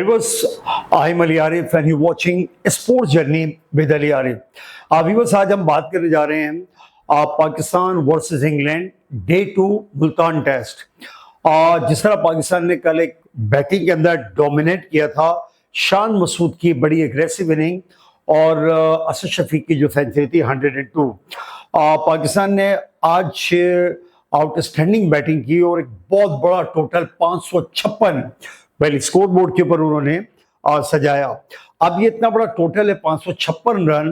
Viewers, I'm Ali Arif and you're watching Sports Journey with Ali Arif. viewers, आज हम बात करने जा रहे हैं Pakistan versus England day 2 Multan test. जिस तरह पाकिस्तान ने कल एक बैटिंग के अंदर डोमिनेट किया था, शान मसूद की बड़ी एग्रेसिव इनिंग और असद शफीक की जो सेंचुरी थी 102। पाकिस्तान ने आज आउटस्टैंडिंग बैटिंग की और एक बहुत बड़ा टोटल 556 पहले स्कोर बोर्ड के ऊपर उन्होंने सजाया। अब ये इतना बड़ा टोटल है 556 रन,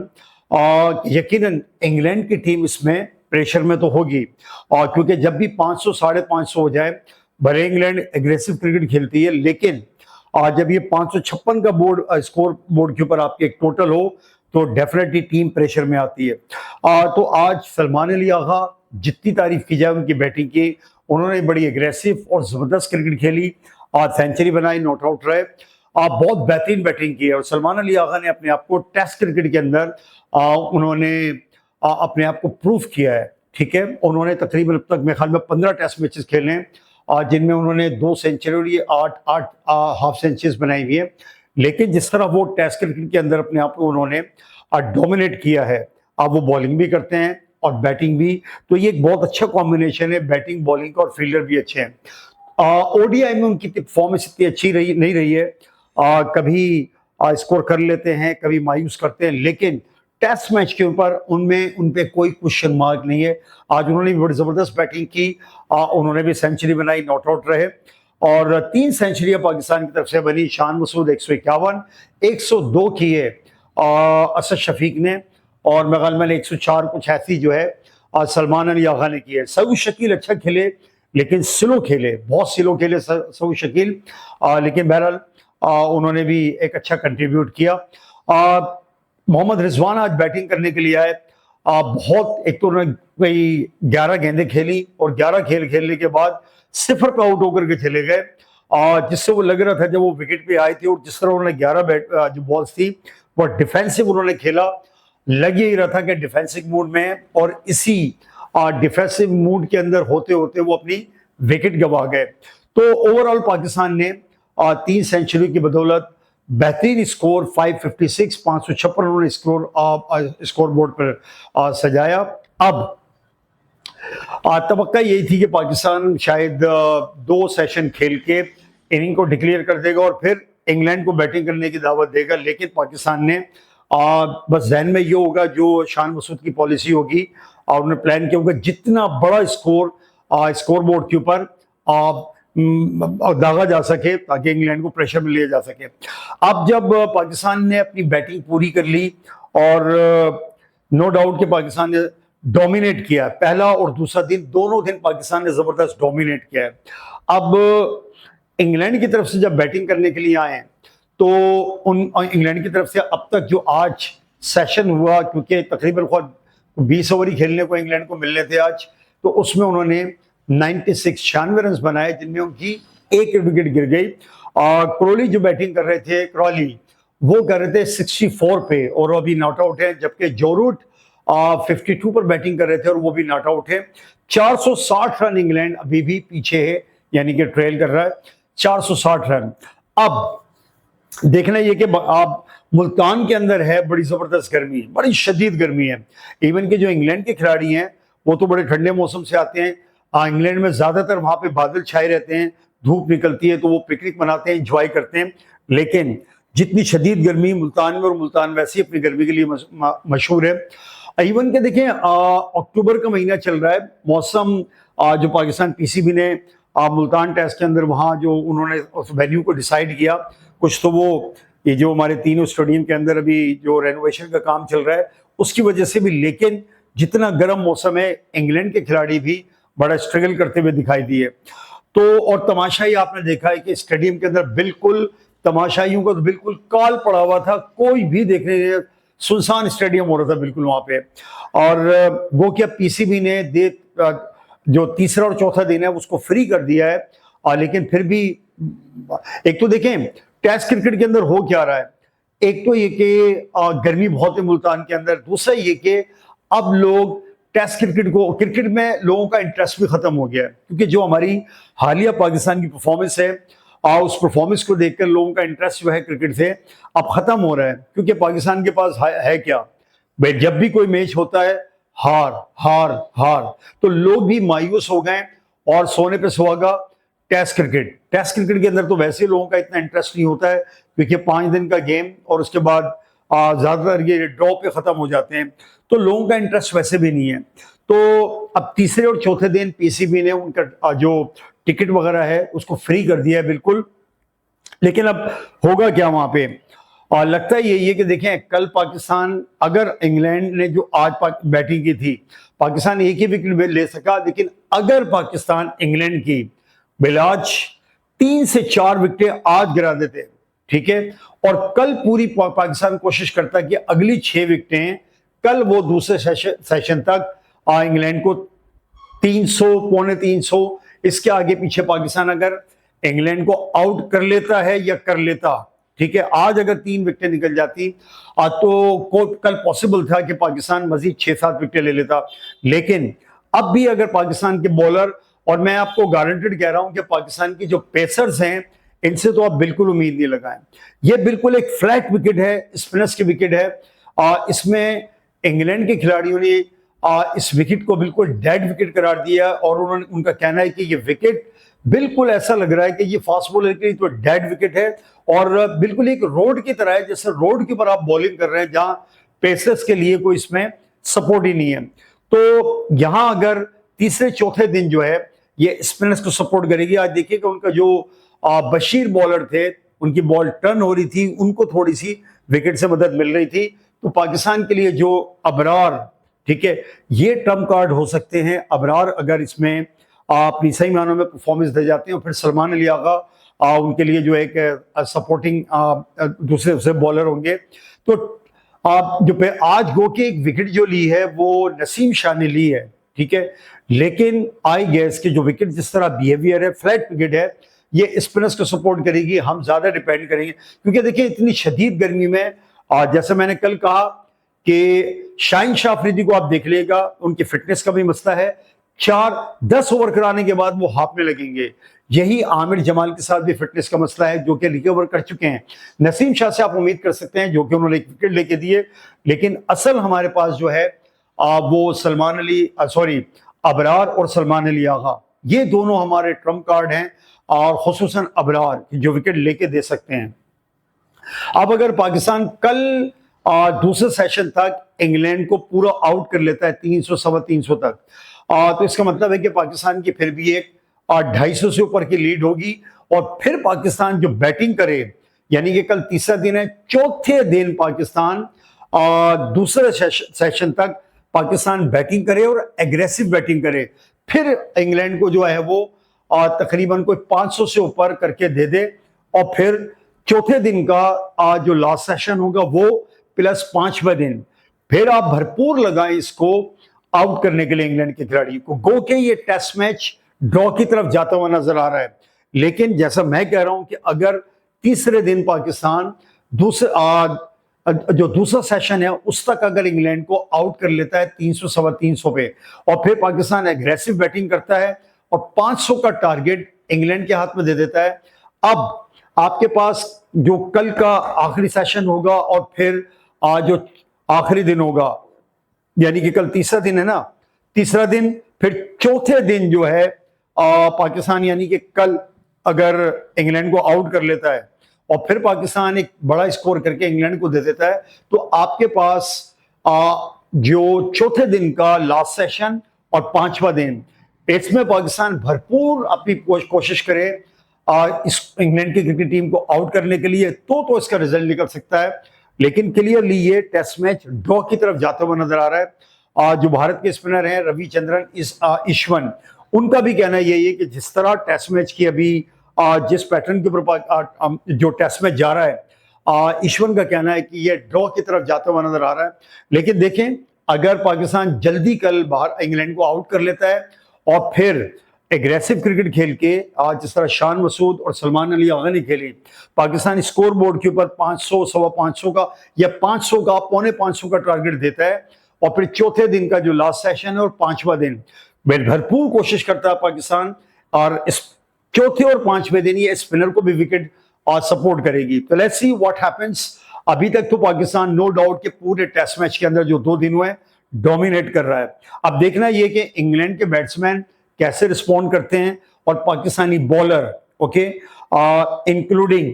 यकीनन इंग्लैंड की टीम इसमें प्रेशर में तो होगी, और क्योंकि जब भी 500 550 हो जाए, भले इंग्लैंड एग्रेसिव क्रिकेट खेलती है, लेकिन जब ये 556 का बोर्ड स्कोर बोर्ड के ऊपर आपके एक टोटल हो तो डेफिनेटली टीम प्रेशर में आती है। तो आज सलमान अली आगा, जितनी तारीफ की जाए उनकी बैटिंग की, उन्होंने बड़ी एग्रेसिव और जबरदस्त क्रिकेट खेली, आज सेंचुरी बनाई, नॉट आउट रहे, बहुत बेहतरीन बैटिंग की है। और सलमान अली आगा ने अपने आप को टेस्ट क्रिकेट के अंदर उन्होंने अपने आप को प्रूव किया है। ठीक है, उन्होंने तकरीबन अब तक मेरे ख्याल में 15 टेस्ट मैचेस खेले हैं, जिनमें उन्होंने 2 सेंचुरी 8 हाफ सेंचुरीज बनाई हुई है। लेकिन जिस तरह वो टेस्ट क्रिकेट के अंदर अपने आप को उन्होंने डोमिनेट किया है, अब वो बॉलिंग भी करते हैं और बैटिंग भी, तो ये एक बहुत अच्छा कॉम्बिनेशन है बैटिंग बॉलिंग का, और फील्डर भी अच्छे हैं। ओडीआई में उनकी परफॉर्मेंस इतनी अच्छी नहीं रही है, कभी स्कोर कर लेते हैं, कभी मायूस करते हैं, लेकिन टेस्ट मैच के ऊपर उन पे कोई क्वेश्चन मार्क नहीं है। आज उन्होंने भी बड़ी जबरदस्त बैटिंग की, उन्होंने भी सेंचुरी बनाई, नॉट आउट रहे, और 3 सेंचुरियां पाकिस्तान की तरफ से बनी। शान मसूद 151, 102 की है असद शफीक ने, और मेरे ख्याल में 104 कुछ ऐसी जो है सलमान अली आगा ने की है। सऊद शकील अच्छा खेले, लेकिन स्लो खेले, बहुत स्लो खेले सऊद शकील, लेकिन बहरहाल उन्होंने भी एक अच्छा कंट्रीब्यूट किया। मोहम्मद रिजवान आज बैटिंग करने के लिए आए, बहुत, एक तो उन्होंने कोई 11 गेंदें खेली और 11 खेलने के बाद 0 पे आउट होकर के चले गए, जिससे वो लग रहा था जब वो विकेट पे आए थे, और जिस तरह उन्होंने 11 जो बॉल्स थी वो डिफेंसिव उन्होंने खेला, लग ही रहा था कि डिफेंसिव मूड में है, और इसी डिफेंसिव मूड के अंदर होते होते वो अपनी विकेट गंवा गए। तो ओवरऑल पाकिस्तान ने 3 सेंचुरी की बदौलत बेहतरीन स्कोर 556 556 उन्होंने स्कोर बोर्ड पर सजाया। अब तवक्का यही थी कि पाकिस्तान शायद 2 सेशन खेल के इनिंग को डिक्लेयर कर देगा और फिर इंग्लैंड को बैटिंग करने की दावत देगा, लेकिन पाकिस्तान ने बस जहन में ये होगा जो शान मसूद की पॉलिसी होगी, और उन्होंने प्लान किया होगा जितना बड़ा स्कोर बोर्ड के ऊपर दागा जा सके ताकि इंग्लैंड को प्रेशर में लिया जा सके। अब जब पाकिस्तान ने अपनी बैटिंग पूरी कर ली, और नो डाउट कि पाकिस्तान ने डोमिनेट किया, पहला और दूसरा दिन, दोनों दिन पाकिस्तान ने जबरदस्त डोमिनेट किया है। अब इंग्लैंड की तरफ से जब बैटिंग करने के लिए आए, तो इंग्लैंड की तरफ से अब तक जो आज सेशन हुआ, क्योंकि तकरीबन 20 ओवर ही खेलने को इंग्लैंड को मिलने थे आज, तो उसमें उन्होंने 96 रन बनाए, जिनमें उनकी 1 विकेट गिर गई। क्रोली जो बैटिंग कर रहे थे, क्रोली वो कर रहे थे 64 पे, और अभी नॉट आउट है, जबकि जो रूट 52 पर बैटिंग कर रहे थे और वो भी नॉट आउट है। 460 रन इंग्लैंड अभी भी पीछे है, यानी कि ट्रेल कर रहा है 460 रन। अब देखना ये कि आप मुल्तान के अंदर है बड़ी जबरदस्त गर्मी, बड़ी शदीद गर्मी है। इवन के जो इंग्लैंड के खिलाड़ी हैं वो तो बड़े ठंडे मौसम से आते हैं, इंग्लैंड में ज्यादातर वहां पे बादल छाए रहते हैं, धूप निकलती है, तो वो पिकनिक मनाते हैं, एंजॉय करते हैं, लेकिन जितनी शदीद गर्मी मुल्तान में, और मुल्तान वैसे ही अपनी गर्मी के लिए मशहूर है। इवन के देखें अक्टूबर का महीना चल रहा है, मौसम जो पाकिस्तान पीसीबी ने मुल्तान टेस्ट के अंदर वहाँ जो उन्होंने उस वेन्यू को डिसाइड किया, कुछ तो वो ये जो हमारे तीनों स्टेडियम के अंदर अभी जो रेनोवेशन का काम चल रहा है उसकी वजह से भी, लेकिन जितना गर्म मौसम है, इंग्लैंड के खिलाड़ी भी बड़ा स्ट्रगल करते हुए दिखाई दिए। तो और तमाशाई आपने देखा है कि स्टेडियम के अंदर बिल्कुल तमाशाइयों का तो बिल्कुल काल पड़ा हुआ था, कोई भी देखने, सुनसान स्टेडियम हो रहा था बिल्कुल वहां पे। और वो क्या पीसीबी ने जो तीसरा और चौथा दिन है उसको फ्री कर दिया है, लेकिन फिर भी एक तो देखें टेस्ट क्रिकेट के अंदर हो क्या रहा है, एक तो ये कि गर्मी बहुत है मुल्तान के अंदर, दूसरा ये कि अब लोग टेस्ट क्रिकेट में लोगों का इंटरेस्ट भी खत्म हो गया है, क्योंकि जो हमारी हालिया पाकिस्तान की परफॉर्मेंस है उस परफॉर्मेंस को देखकर लोगों का इंटरेस्ट जो है क्रिकेट से अब खत्म हो रहा है, क्योंकि पाकिस्तान के पास है क्या भाई, जब भी कोई मैच होता है हार हार हार, तो लोग भी मायूस हो गए और सोने पे सुहागा टेस्ट क्रिकेट के अंदर तो वैसे लोगों का इतना इंटरेस्ट नहीं होता है, क्योंकि 5 दिन का गेम और उसके बाद ज्यादातर ये ड्रॉ पे खत्म हो जाते हैं, तो लोगों का इंटरेस्ट वैसे भी नहीं है। तो अब तीसरे और चौथे दिन पीसीबी ने उनका जो टिकट वगैरह है उसको फ्री कर दिया है बिल्कुल। लेकिन अब होगा क्या वहां पे, और लगता है यही है कि देखें कल पाकिस्तान, अगर इंग्लैंड ने जो आज बैटिंग की थी, पाकिस्तान एक ही विकेट ले सका, लेकिन अगर पाकिस्तान इंग्लैंड की बिलाज 3 से 4 विकेटें आज गिरा देते, ठीक है, और कल पूरी पाकिस्तान कोशिश करता कि अगली 6 विकेटें कल वो दूसरे सेशन तक इंग्लैंड को 300 पौने 300 इसके आगे पीछे पाकिस्तान अगर इंग्लैंड को आउट कर लेता है या कर लेता, ठीक है, आज अगर 3 विकेटें निकल जाती तो कल पॉसिबल था कि पाकिस्तान मजीद 6-7 विकेटें ले लेता। लेकिन अब भी अगर पाकिस्तान के बॉलर, और मैं आपको गारंटेड कह रहा हूं कि पाकिस्तान की जो पेसर्स हैं इनसे तो आप बिल्कुल उम्मीद नहीं लगाएं। ये बिल्कुल एक फ्लैट विकेट है, स्पिनर्स की विकेट है। इसमें इंग्लैंड के खिलाड़ियों ने इस विकेट को बिल्कुल डेड विकेट करार दिया, और उन्होंने उनका कहना है कि ये विकेट बिल्कुल ऐसा लग रहा है कि ये फास्ट बॉलर के लिए तो डेड विकेट है, और बिल्कुल एक रोड की तरह है, जैसे रोड के ऊपर आप बॉलिंग कर रहे हैं जहां पेसर्स के लिए कोई इसमें सपोर्ट ही नहीं है। तो यहां अगर तीसरे चौथे दिन जो है ये स्पिनर्स को सपोर्ट करेगी। आज देखिएगा उनका जो बशीर बॉलर थे, उनकी बॉल टर्न हो रही थी, उनको थोड़ी सी विकेट से मदद मिल रही थी। तो पाकिस्तान के लिए जो अबरार, ठीक है, ये ट्रम्प कार्ड हो सकते हैं। अबरार अगर इसमें अपनी सही मानों में परफॉर्मेंस दे जाते हैं, फिर सलमान अली आगा उनके लिए जो एक सपोर्टिंग दूसरे बॉलर होंगे। तो जो आज गो के एक विकेट जो ली है वो नसीम शाह ने ली है, ठीक है, लेकिन आई गेस कि जो विकेट जिस तरह बिहेवियर है, फ्लैट विकेट है, ये स्पिनर्स को सपोर्ट करेगी। हम ज्यादा डिपेंड करेंगे, क्योंकि देखिए इतनी शदीद गर्मी में, जैसे मैंने कल कहा कि शाहीन शाह अफरीदी को आप देख लेगा, उनकी फिटनेस का भी मसला है। 4-10 ओवर कराने के बाद वो हाफ में लगेंगे। यही आमिर जमाल के साथ भी फिटनेस का मसला है, जो कि रिकवर कर चुके हैं। नसीम शाह से आप उम्मीद कर सकते हैं, जो कि उन्होंने एक विकेट लेके दिए, लेकिन असल हमारे पास जो है वो सलमान अली, सॉरी, अबरार और सलमान अली आगा, ये दोनों हमारे ट्रम्प कार्ड हैं, और खुसूसन अबरार जो विकेट लेके दे सकते हैं। अब अगर पाकिस्तान कल दूसरे सेशन तक इंग्लैंड को पूरा आउट कर लेता है 300 सवा 300 तक, तो इसका मतलब है कि पाकिस्तान की फिर भी एक 250 से ऊपर की लीड होगी। और फिर पाकिस्तान जो बैटिंग करे, यानी कि कल तीसरा दिन है, चौथे दिन पाकिस्तान दूसरे सेशन तक पाकिस्तान बैटिंग करे और एग्रेसिव बैटिंग करे, फिर इंग्लैंड को जो है वो तकरीबन कोई 500 से ऊपर करके दे दे, और फिर चौथे दिन का जो लास्ट सेशन होगा वो प्लस 5वां दिन, फिर आप भरपूर लगाएं इसको आउट करने के लिए इंग्लैंड के खिलाड़ी को। गो के ये टेस्ट मैच ड्रॉ की तरफ जाता हुआ नजर आ रहा है। लेकिन जैसा मैं कह रहा हूं कि अगर तीसरे दिन पाकिस्तान जो दूसरा सेशन है उस तक अगर इंग्लैंड को आउट कर लेता है 300 सवा 300 पे, और फिर पाकिस्तान एग्रेसिव बैटिंग करता है और 500 का टारगेट इंग्लैंड के हाथ में दे देता है, अब आपके पास जो कल का आखिरी सेशन होगा और फिर जो आखिरी दिन होगा, यानी कि कल तीसरा दिन है ना, तीसरा दिन, फिर चौथे दिन जो है पाकिस्तान, यानी कि कल अगर इंग्लैंड को आउट कर लेता है और फिर पाकिस्तान एक बड़ा स्कोर करके इंग्लैंड को दे देता है, तो आपके पास जो चौथे दिन का लास्ट सेशन और 5वां दिन, इसमें पाकिस्तान भरपूर अपनी कोशिश करे इस इंग्लैंड की क्रिकेट टीम को आउट करने के लिए, तो इसका रिजल्ट निकल सकता है। लेकिन क्लियरली ये टेस्ट मैच ड्रॉ की तरफ जाते हुए नजर आ रहा है। जो भारत के स्पिनर हैं रविचंद्रन ईश्वन, उनका भी कहना यही है कि जिस तरह टेस्ट मैच की अभी जिस पैटर्न के ऊपर जो टेस्ट मैच जा रहा है, ईश्वन का कहना है कि ये ड्रॉ की तरफ जाता हुआ नजर आ रहा है। लेकिन देखें अगर पाकिस्तान जल्दी कल बाहर इंग्लैंड को आउट कर लेता है और फिर एग्रेसिव क्रिकेट खेल के जिस तरह शान मसूद और सलमान अली आगा ने खेली, पाकिस्तान स्कोर बोर्ड के ऊपर 500 सवा 500 का या 500 का पौने 500 का टारगेट देता है, और फिर चौथे दिन का जो लास्ट सेशन है और 5वां दिन भरपूर कोशिश करता है पाकिस्तान और इस चौथे और पांचवें दिन ये स्पिनर को भी विकेट सपोर्ट करेगी। तो लेट्स सी व्हाट हैपेंस। अभी तक तो पाकिस्तान नो डाउट के पूरे टेस्ट मैच के अंदर जो 2 दिन हुए डोमिनेट कर रहा है। अब देखना ये कि इंग्लैंड के बैट्समैन कैसे रिस्पॉन्ड करते हैं और Pakistani bowler, okay, including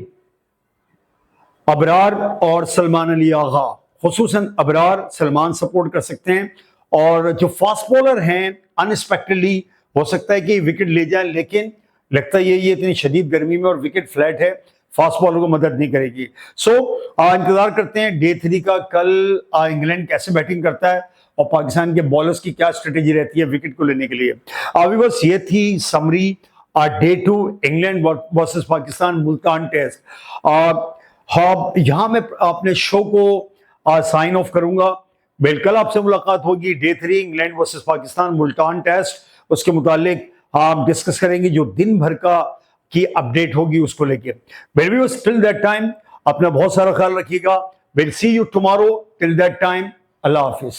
Abrar और सलमान अली आगा, खुसूसन अबरार सलमान सपोर्ट कर सकते हैं। और जो फास्ट बॉलर हैं अनएक्सपेक्टेडली हो सकता है कि विकेट ले जाए, लेकिन लगता है ये इतनी शदीद गर्मी में और विकेट फ्लैट है, फास्ट बॉलर को मदद नहीं करेगी। सो इंतजार करते हैं डे 3 का, कल इंग्लैंड कैसे बैटिंग करता है और पाकिस्तान के बॉलर्स की क्या स्ट्रेटेजी रहती है विकेट को लेने के लिए। अभी बस ये थी summary day 2 England versus Pakistan Multan test. हाँ, यहाँ मैं अपने शो को साइन ऑफ करूंगा। बिल्कुल आपसे मुलाकात होगी day 3 England versus Pakistan Multan test, उसके मुतालिक हम डिस्कस करेंगे जो दिन भर का की अपडेट होगी उसको लेके। टिल दैट टाइम अपना बहुत सारा ख्याल रखिएगा। Will see you tomorrow. Till that time Allah Hafiz.